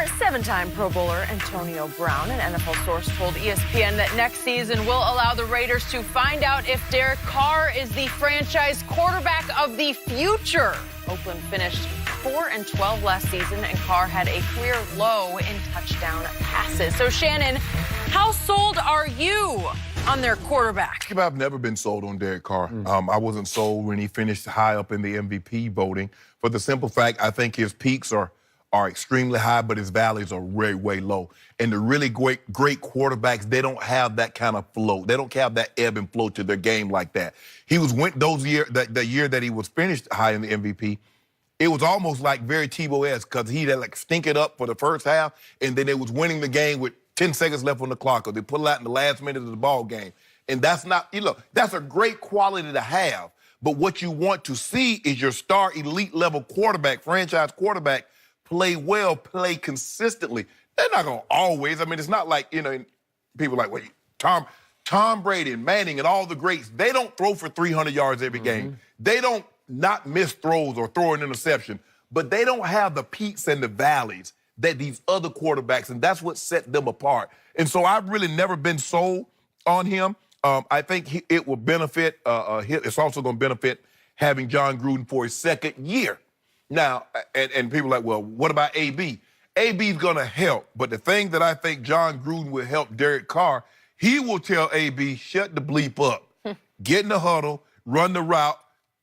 Former seven-time Pro Bowler Antonio Brown, an NFL source, told ESPN that next season will allow the Raiders to find out if Derek Carr is the franchise quarterback of the future. Oakland finished 4-12 last season, and Carr had a career low in touchdown passes. So, Shannon, how sold are you on their quarterback? I've never been sold on Derek Carr. I wasn't sold when he finished high up in the MVP voting for the simple fact I think his peaks are extremely high, but his valleys are way low. And the really great quarterbacks, they don't have that kind of flow. They don't have that ebb and flow to their game like that. He was the year that he was finished high in the MVP. It was almost like very Tebow-esque because he had like stink it up for the first half, and then they was winning the game with 10 seconds left on the clock, or they put it out in the last minute of the ball game. And that's not, that's a great quality to have. But what you want to see is your star elite level quarterback, franchise quarterback, play well, play consistently. They're not going to always. I mean, it's not like, people like, wait, Tom Brady and Manning and all the greats, they don't throw for 300 yards every game. They don't not miss throws or throw an interception, but they don't have the peaks and the valleys that these other quarterbacks, and that's what set them apart. And so I've really never been sold on him. I think it will benefit, it's also going to benefit having John Gruden for his second year. Now, and people are like, well, what about AB? AB's going to help, but the thing that I think John Gruden will help Derek Carr, he will tell AB, shut the bleep up. Get in the huddle, run the route,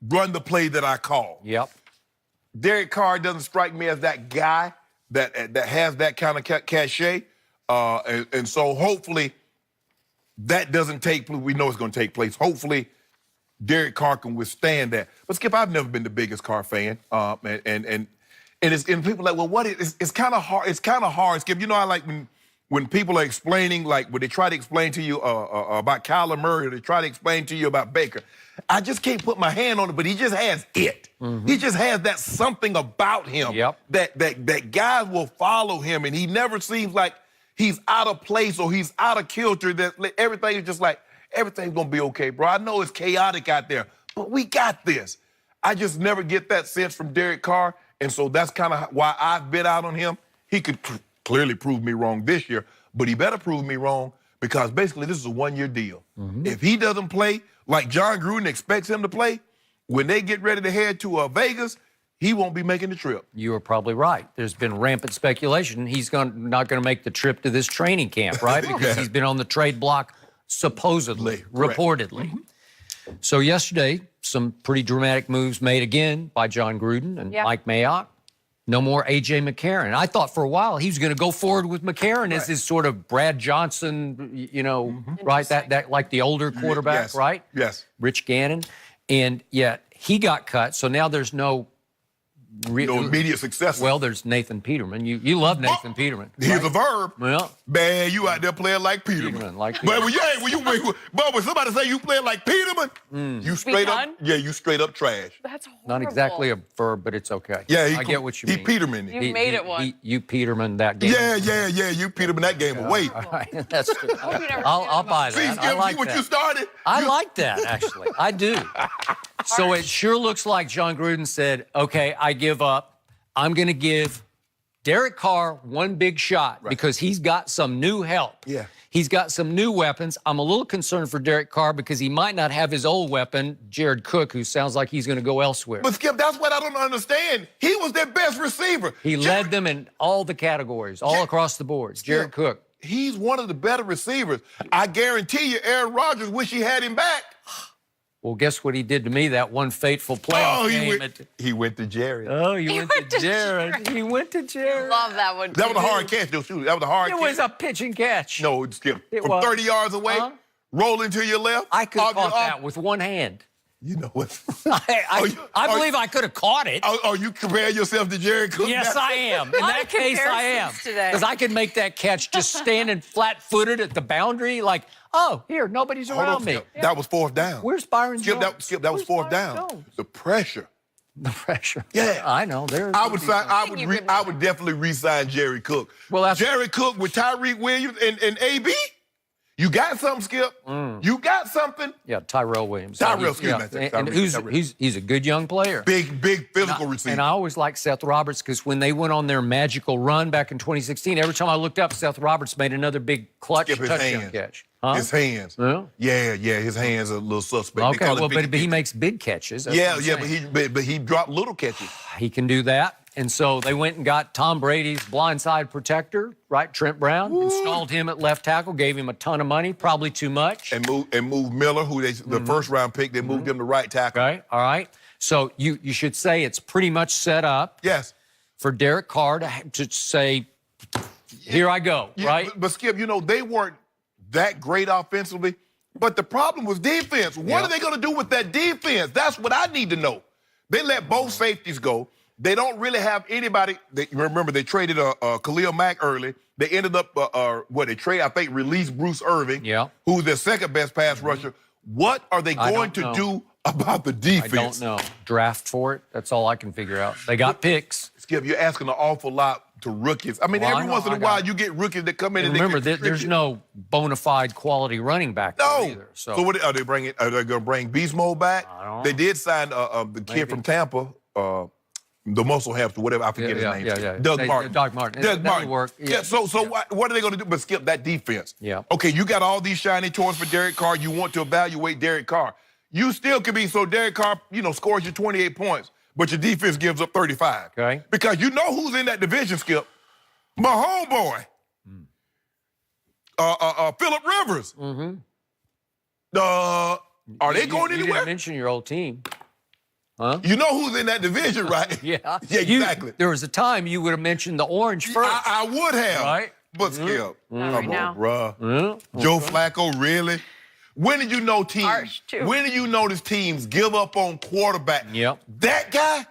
run the play that I call. Yep. Derek Carr doesn't strike me as that guy that has that kind of cachet. And so hopefully that doesn't take place. We know it's going to take place. Hopefully Derek Carr can withstand that. But Skip, I've never been the biggest Carr fan. And people are like, well, it's kind of hard. It's kind of hard, Skip. I like when people are explaining, like when they try to explain to you about Kyler Murray, or they try to explain to you about Baker. I just can't put my hand on it, but he just has it. He just has that something about him that guys will follow him, and he never seems like he's out of place or he's out of kilter. That everything is just like, everything's gonna be okay, bro. I know it's chaotic out there, but we got this. I just never get that sense from Derek Carr, and so that's kind of why I've been out on him. He could clearly prove me wrong this year, but he better prove me wrong because basically this is a one-year deal. If he doesn't play like John Gruden expects him to play, when they get ready to head to Vegas, he won't be making the trip. You are probably right. There's been rampant speculation. He's not going to make the trip to this training camp, right? Because he's been on the trade block supposedly, reportedly. So yesterday, some pretty dramatic moves made again by John Gruden and Mike Mayock. No more A.J. McCarron. I thought for a while he was going to go forward with McCarron as his sort of Brad Johnson, right? That like the older quarterback, right? Yes. Rich Gannon. And yet he got cut, so now there's no immediate successor. Well, there's Nathan Peterman. You love Nathan Peterman. Here's a verb. Well, man, you out there playing like Peterman. But when somebody say you playing like Peterman, you straight up, you straight up trash. That's horrible. Not exactly a verb, but it's okay. Yeah, I get what you mean. He Peterman. You made it one. You Peterman that game. Yeah, you Peterman that game away. All right, that's good. I'll buy that. See, I like see what that. you started? I like that, actually. I do. So it sure looks like John Gruden said, okay, I give up. I'm going to give Derek Carr one big shot because he's got some new help. Yeah. He's got some new weapons. I'm a little concerned for Derek Carr because he might not have his old weapon, Jared Cook, who sounds like he's going to go elsewhere. But, Skip, that's what I don't understand. He was their best receiver. He led them in all the categories, all across the boards. Jared Cook. He's one of the better receivers. I guarantee you Aaron Rodgers wish he had him back. Well, guess what he did to me that one fateful playoff game? He went to Jared. Oh, he went to Jared. He went to Jared. Love that one. That was a hard catch, though, shoot. That was a hard catch. It was a pitch and catch. No, Skip. From 30 yards away, rolling to your left. I could have caught that with one hand. You know what? I believe I could have caught it. Are you comparing yourself to Jared Cook? Yes, I am. In that case, I am. Because I could make that catch just standing flat-footed at the boundary like, oh, here, nobody's around me. That was fourth down. Where's Byron Jones? Skip, that was fourth down. The pressure. The pressure. Yeah. I know. I would definitely re-sign Jerry Cook. Well, that's Jerry Cook with Tyreek Williams and AB? You got something, Skip. You got something. Yeah, Tyrell Williams. Tyrell, excuse me. And he's a good young player. Big physical receiver. And I always liked Seth Roberts because when they went on their magical run back in 2016, every time I looked up, Seth Roberts made another big clutch touchdown catch. Huh? His hands. Yeah, his hands are a little suspect. Okay, well, but he makes big catches. But he dropped little catches. He can do that. And so they went and got Tom Brady's blindside protector, right? Trent Brown, installed him at left tackle, gave him a ton of money, probably too much. And moved Miller, who the first round pick, they moved him to right tackle. Okay, all right. So you should say it's pretty much set up. Yes. For Derek Carr to say, here I go, right? But Skip, they weren't that great offensively, but the problem was defense. What are they going to do with that defense? That's what I need to know. They let both safeties go. They don't really have anybody. Remember, they traded Khalil Mack early. They ended up, released Bruce Irving, who's their second best pass rusher. What are they going to do about the defense? I don't know. Draft for it. That's all I can figure out. They got picks. Skip, you're asking an awful lot to rookies. I mean, every once in a while you get rookies that come in and remember, there's no bona fide quality running back there either. So what are they bringing? Are they going to bring Beast Mode back? I don't know. They did sign the kid from Tampa, the muscle hamster, whatever, I forget his name. Doug Martin. Doug Martin. That'll work. So what are they going to do but Skip that defense? Yeah. Okay, you got all these shiny toys for Derek Carr. You want to evaluate Derek Carr. You still can be, so Derek Carr, scores you 28 points, but your defense gives up 35. Okay. Because you know who's in that division, Skip. My homeboy. Phillip Rivers. Are they going anywhere? You didn't mention your old team. Huh? You know who's in that division, right? Yeah. Yeah, exactly. There was a time you would have mentioned the Orange first. I would have. Right? But Skip, come on, now. bruh. Joe Flacco, really? When did you know teams? When did you notice teams give up on quarterback? Yep. That guy,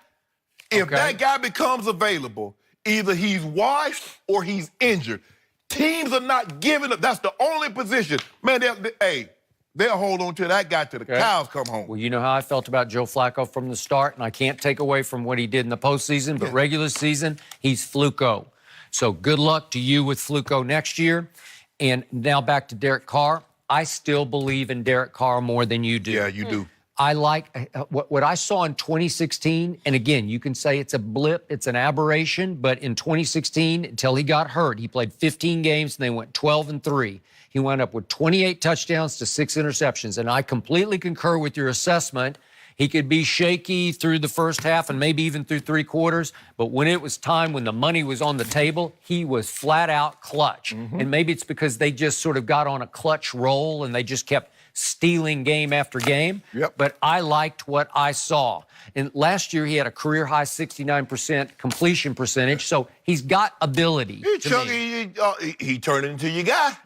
if that guy becomes available, either he's washed or he's injured. Teams are not giving up. That's the only position. Man, they'll hold on to that guy till the cows come home. Well, you know how I felt about Joe Flacco from the start, and I can't take away from what he did in the postseason, but regular season, he's Fluco. So good luck to you with Fluco next year. And now back to Derek Carr. I still believe in Derek Carr more than you do. Yeah, you do. I like what I saw in 2016, and again, you can say it's a blip, it's an aberration, but in 2016, until he got hurt, he played 15 games and they went 12-3. He wound up with 28 touchdowns to 6 interceptions, and I completely concur with your assessment. He could be shaky through the first half and maybe even through 3 quarters, but when it was time, when the money was on the table, he was flat out clutch. And maybe it's because they just sort of got on a clutch roll and they just kept stealing game after game. But I liked what I saw. And last year, he had a career-high 69% completion percentage, so he's got ability. He turned into your guy.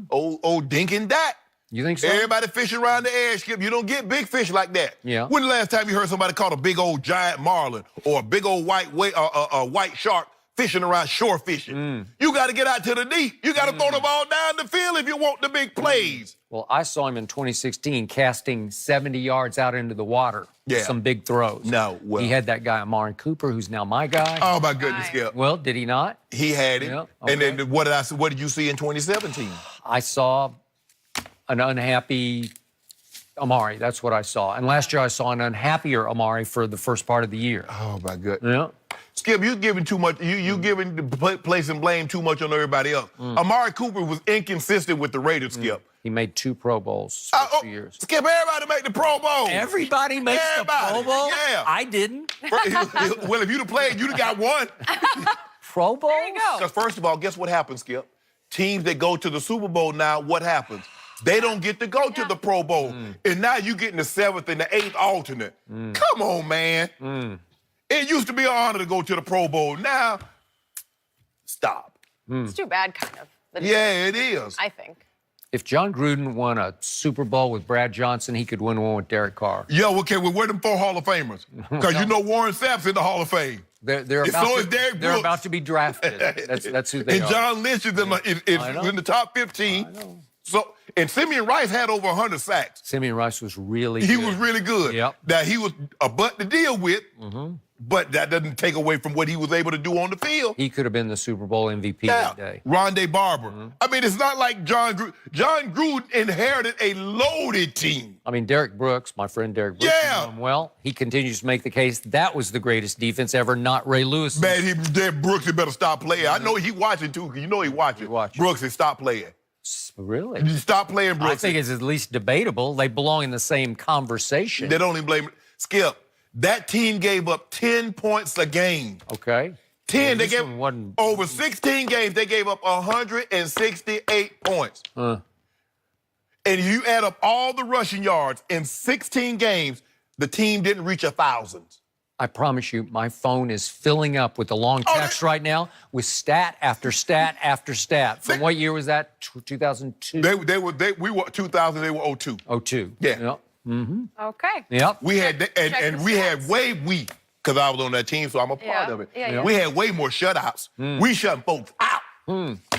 Old Dink and Dat. You think so? Everybody fishing around the edge, Skip. You don't get big fish like that. Yeah. When the last time you heard somebody caught a big old giant marlin or a big old white shark fishing around shore fishing? You got to get out to the deep. You got to throw the ball down the field if you want the big plays. Well, I saw him in 2016 casting 70 yards out into the water. Yeah. Some big throws. No, well. He had that guy, Amari Cooper, who's now my guy. Oh, my goodness, Skip. Well, did he not? He had him. Yeah, And then what did you see in 2017? I saw an unhappy Amari. That's what I saw. And last year I saw an unhappier Amari for the first part of the year. Oh, my goodness. Yeah. Skip, you giving too much. You giving placing blame too much on everybody else. Amari Cooper was inconsistent with the Raiders, Skip. He made 2 Pro Bowls for 2 years. Skip, everybody make the Pro Bowl. Everybody makes the Pro Bowl? Yeah. I didn't. Well, if you'd have played, you'd have got one. Pro Bowl? There you go. Because first of all, guess what happens, Skip? Teams that go to the Super Bowl now, what happens? They don't get to go to the Pro Bowl. And now you getting the 7th and the 8th alternate. Come on, man. It used to be an honor to go to the Pro Bowl. Now, stop. It's too bad, kind of. Yeah, it is. I think. If John Gruden won a Super Bowl with Brad Johnson, he could win one with Derek Carr. Yeah, okay, well, where them 4 Hall of Famers? Because you know Warren Sapp's in the Hall of Fame. They're about to be drafted. That's who they are. And John Lynch is in the top 15. So, and Simeon Rice had over 100 sacks. Simeon Rice was really He good. was really good. Yep. Now, he was a butt to deal with, but that doesn't take away from what he was able to do on the field. He could have been the Super Bowl MVP that day. Rondé Barber. I mean, it's not like John Gruden inherited a loaded team. I mean, Derek Brooks, my friend Derek Brooks, Yeah. you know him well. He continues to make the case that was the greatest defense ever, not Ray Lewis. Man, Brooks, he better stop playing. I know he watching too, because you know he watching. Brooks, he stop playing. Really? You stop playing, Brooks. I think it's at least debatable. They belong in the same conversation. They don't even blame Skip. That team gave up 10 points a game. Okay. 10. They gave over 16 games. They gave up 168 points. And you add up all the rushing yards in 16 games, the team didn't reach 1,000. I promise you, my phone is filling up with the long text right now with stat after stat after stat. From what year was that? 2002? We were 2000. They were 02. 02. Yeah. Yep. Okay. Yep. We had because I was on that team, so I'm a part of it. We had way more shutouts. We shut folks out,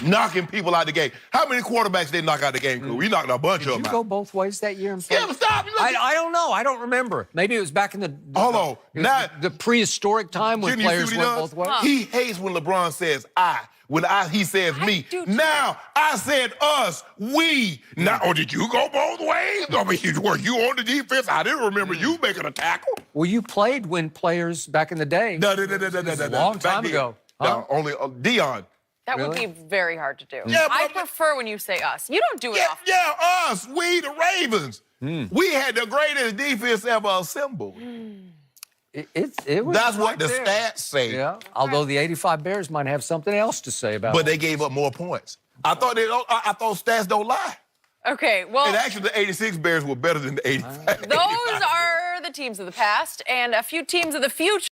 knocking people out the game. How many quarterbacks they knock out the game? We knocked a bunch of them out. Did you go both ways that year? Yeah, but stop. I don't know. I don't remember. Maybe it was back in the the prehistoric time when players went both ways. He hates when LeBron says I. When he says me. Now, I said us, we. Now, did you go both ways? I mean, were you on the defense? I didn't remember you making a tackle. Well, you played when players back in the day. No. A long time ago. No, only Dion. That would be very hard to do. Yeah, I prefer when you say us. You don't do it often. Yeah, us. We, the Ravens. We had the greatest defense ever assembled. It was That's what the stats say. Yeah. Although the 85 Bears might have something else to say about it. But they gave up more points. I thought stats don't lie. Okay, well. And actually, the 86 Bears were better than the 85. Those are the teams of the past and a few teams of the future.